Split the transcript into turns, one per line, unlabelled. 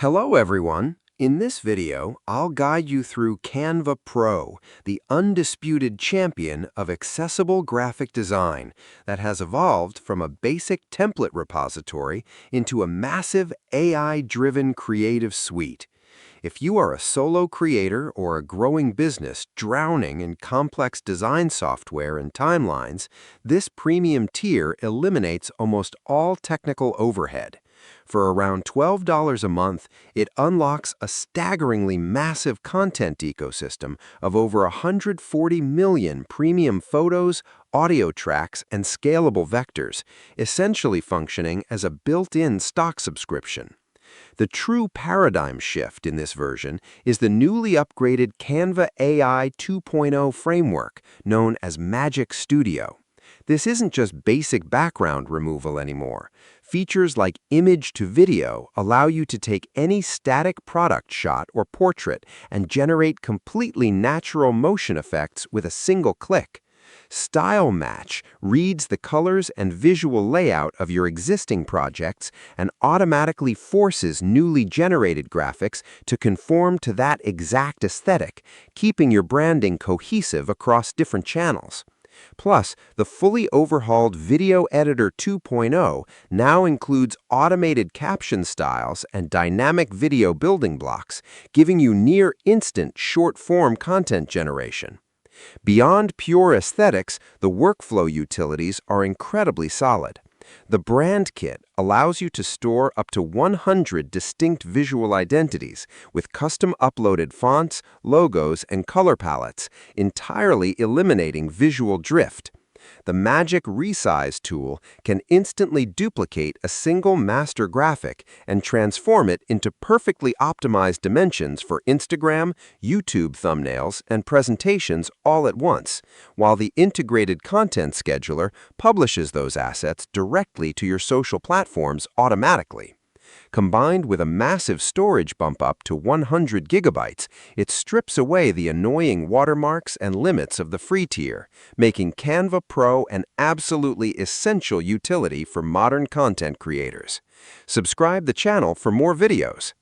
Hello everyone! In this video, I'll guide you through Canva Pro, the undisputed champion of accessible graphic design that has evolved from a basic template repository into a massive AI-driven creative suite. If you are a solo creator or a growing business drowning in complex design software and timelines, this premium tier eliminates almost all technical overhead. For around $12 a month, it unlocks a staggeringly massive content ecosystem of over 140 million premium photos, audio tracks, and scalable vectors, essentially functioning as a built-in stock subscription. The true paradigm shift in this version is the newly upgraded Canva AI 2.0 framework, known as Magic Studio. This isn't just basic background removal anymore. Features like image to video allow you to take any static product shot or portrait and generate completely natural motion effects with a single click. Style Match reads the colors and visual layout of your existing projects and automatically forces newly generated graphics to conform to that exact aesthetic, keeping your branding cohesive across different channels. Plus, the fully overhauled Video Editor 2.0 now includes automated caption styles and dynamic video building blocks, giving you near-instant short-form content generation. Beyond pure aesthetics, the workflow utilities are incredibly solid. The Brand Kit allows you to store up to 100 distinct visual identities with custom uploaded fonts, logos, and color palettes, entirely eliminating visual drift. The Magic Resize tool can instantly duplicate a single master graphic and transform it into perfectly optimized dimensions for Instagram, YouTube thumbnails, and presentations all at once, while the integrated content scheduler publishes those assets directly to your social platforms automatically. Combined with a massive storage bump up to 100 gigabytes, it strips away the annoying watermarks and limits of the free tier, making Canva Pro an absolutely essential utility for modern content creators. Subscribe the channel for more videos.